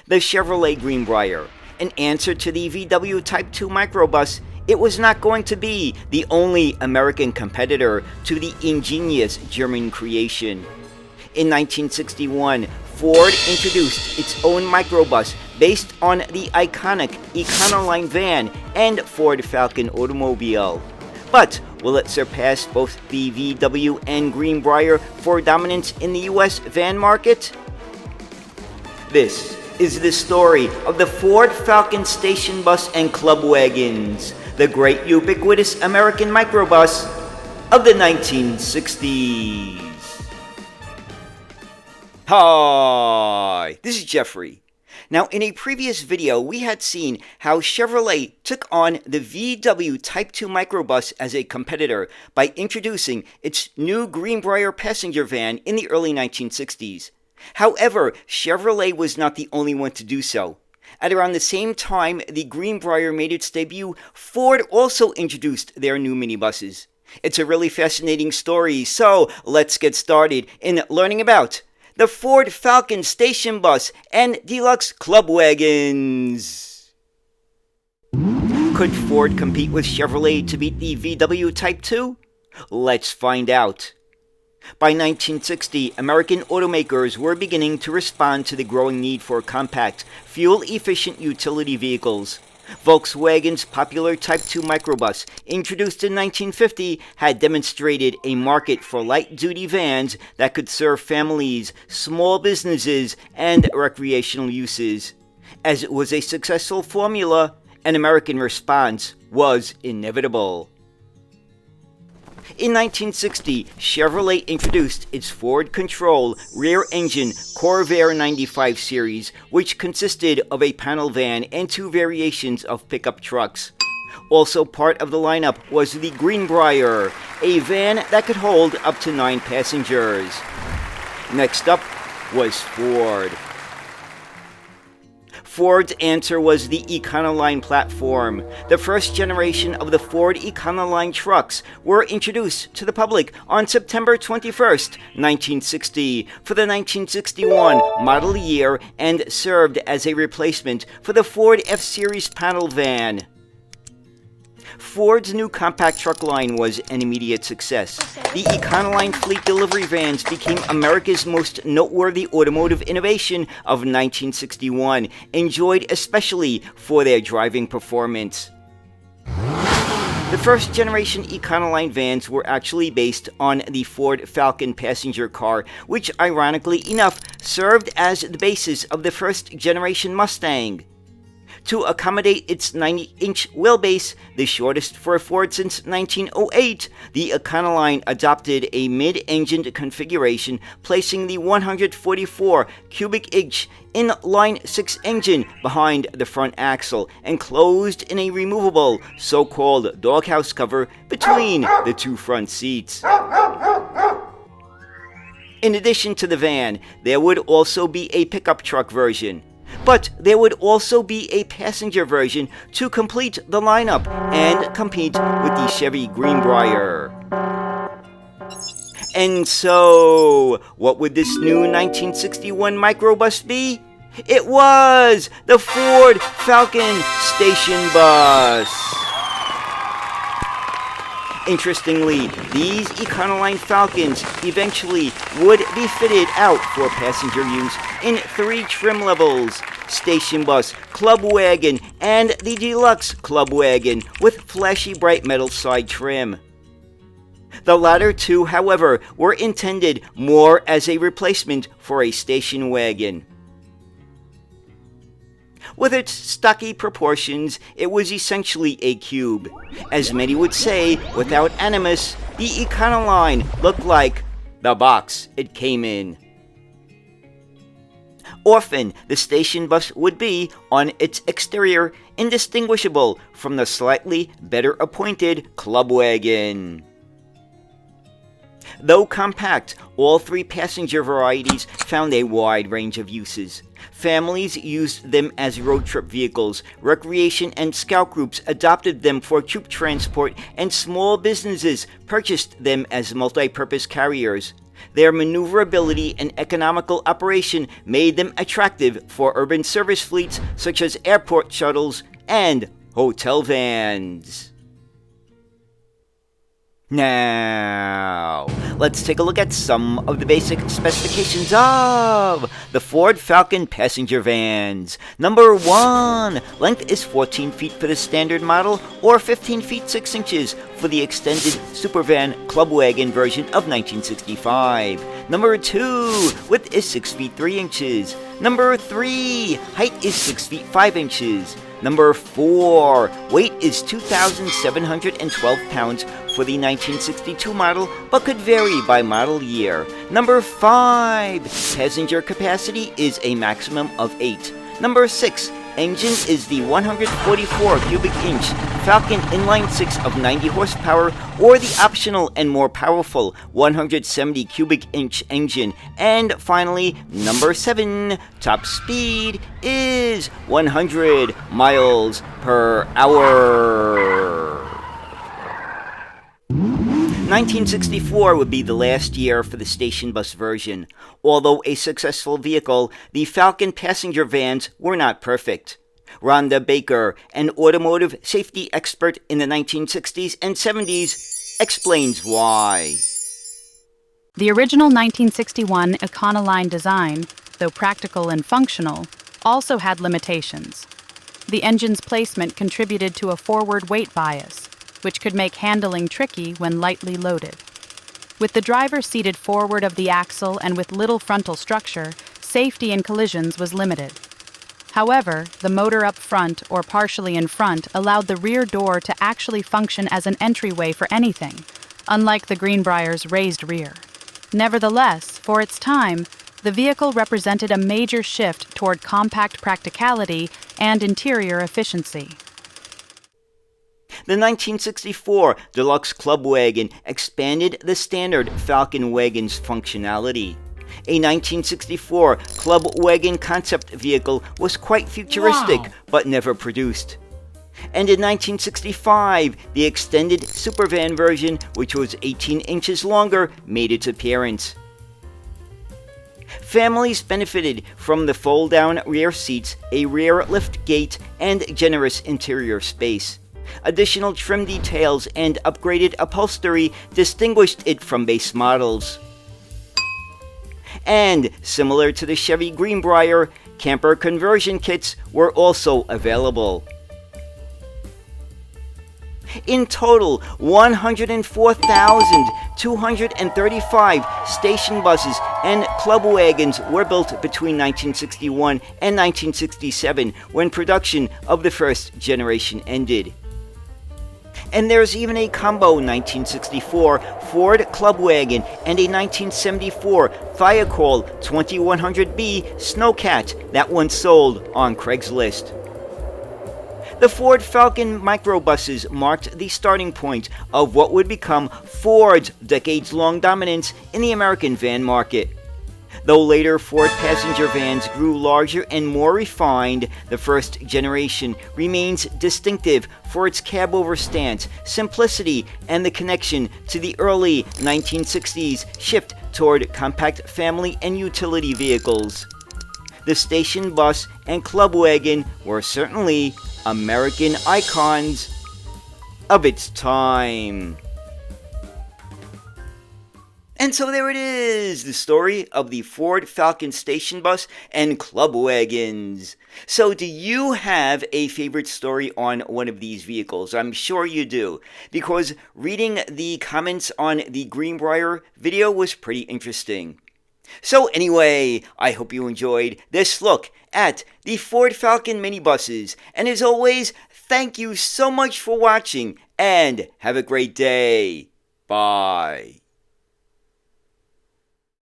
The Chevrolet Greenbrier, an answer to the VW Type 2 Microbus, it was not going to be the only American competitor to the ingenious German creation. In 1961, Ford introduced its own microbus based on the iconic Econoline van and Ford Falcon automobile. But will it surpass both the VW and Greenbrier for dominance in the US van market? This is the story of the Ford Falcon station bus and club wagons, the great ubiquitous American microbus of the 1960s. Hi, this is Jeffrey. Now, in a previous video, we had seen how Chevrolet took on the VW Type 2 Microbus as a competitor by introducing its new Greenbrier passenger van in the early 1960s. However, Chevrolet was not the only one to do so. At around the same time the Greenbrier made its debut, Ford also introduced their new minibuses. It's a really fascinating story, so let's get started in learning about the Ford Falcon station bus and deluxe club wagons. Could Ford compete with Chevrolet to beat the VW Type 2? Let's find out. By 1960, American automakers were beginning to respond to the growing need for compact, fuel-efficient utility vehicles. Volkswagen's popular Type 2 Microbus, introduced in 1950, had demonstrated a market for light-duty vans that could serve families, small businesses, and recreational uses. As it was a successful formula, an American response was inevitable. In 1960, Chevrolet introduced its Ford-controlled rear-engine Corvair 95 series, which consisted of a panel van and two variations of pickup trucks. Also part of the lineup was the Greenbrier, a van that could hold up to 9 passengers. Next up was Ford. Ford's answer was the Econoline platform. The first generation of the Ford Econoline trucks were introduced to the public on September 21st, 1960, for the 1961 model year and served as a replacement for the Ford F-Series panel van. Ford's new compact truck line was an immediate success. The Econoline fleet delivery vans became America's most noteworthy automotive innovation of 1961, enjoyed especially for their driving performance. The first generation Econoline vans were actually based on the Ford Falcon passenger car, which ironically enough served as the basis of the first generation Mustang. To accommodate its 90-inch wheelbase, the shortest for a Ford since 1908, the Econoline adopted a mid-engined configuration, placing the 144 cubic inch inline 6 engine behind the front axle, enclosed in a removable, so-called doghouse cover between the two front seats. In addition to the van, there would also be a pickup truck version. But there would also be a passenger version to complete the lineup and compete with the Chevy Greenbrier. And so, what would this new 1961 microbus be? It was the Ford Falcon station bus. Interestingly, these Econoline Falcons eventually would be fitted out for passenger use in 3 trim levels: station bus, club wagon, and the deluxe club wagon with flashy bright metal side trim. The latter two, however, were intended more as a replacement for a station wagon. With its stocky proportions, it was essentially a cube. As many would say, without animus, the Econoline looked like the box it came in. Often, the station bus would be, on its exterior, indistinguishable from the slightly better appointed club wagon. Though compact, all 3 passenger varieties found a wide range of uses. Families used them as road trip vehicles, recreation and scout groups adopted them for troop transport, and small businesses purchased them as multi-purpose carriers. Their maneuverability and economical operation made them attractive for urban service fleets such as airport shuttles and hotel vans. Now, let's take a look at some of the basic specifications of the Ford Falcon passenger vans. Number 1, length is 14 feet for the standard model or 15 feet 6 inches for the extended Supervan Clubwagon version of 1965. Number 2, width is 6 feet 3 inches. Number 3, height is 6 feet 5 inches. Number 4, weight is 2,712 pounds for the 1962 model, but could vary by model year. Number 5, passenger capacity is a maximum of 8. Number 6, engine is the 144 cubic inch Falcon inline 6 of 90 horsepower or the optional and more powerful 170 cubic inch engine. And finally, number 7, top speed is 100 miles per hour. 1964 would be the last year for the station bus version. Although a successful vehicle, the Falcon passenger vans were not perfect. Rhonda Baker, an automotive safety expert in the 1960s and 70s, explains why. The original 1961 Econoline design, though practical and functional, also had limitations. The engine's placement contributed to a forward weight bias, which could make handling tricky when lightly loaded. With the driver seated forward of the axle and with little frontal structure, safety in collisions was limited. However, the motor up front or partially in front allowed the rear door to actually function as an entryway for anything, unlike the Greenbrier's raised rear. Nevertheless, for its time, the vehicle represented a major shift toward compact practicality and interior efficiency. The 1964 Deluxe Clubwagon expanded the standard Falcon wagon's functionality. A 1964 Clubwagon concept vehicle was quite futuristic, but never produced. And in 1965, the extended Supervan version, which was 18 inches longer, made its appearance. Families benefited from the fold-down rear seats, a rear lift gate, and generous interior space. Additional trim details and upgraded upholstery distinguished it from base models. And similar to the Chevy Greenbrier, camper conversion kits were also available. In total, 104,235 station buses and club wagons were built between 1961 and 1967 when production of the first generation ended. And there's even a combo 1964 Ford Clubwagon and a 1974 Firecall 2100B Snowcat that once sold on Craigslist. The Ford Falcon microbuses marked the starting point of what would become Ford's decades-long dominance in the American van market. Though later Ford passenger vans grew larger and more refined, the first generation remains distinctive for its cab-over stance, simplicity, and the connection to the early 1960s shift toward compact family and utility vehicles. The station bus and club wagon were certainly American icons of its time. And so there it is, the story of the Ford Falcon station bus and club wagons. So do you have a favorite story on one of these vehicles? I'm sure you do, because reading the comments on the Greenbrier video was pretty interesting. So anyway, I hope you enjoyed this look at the Ford Falcon minibuses. And as always, thank you so much for watching and have a great day. Bye.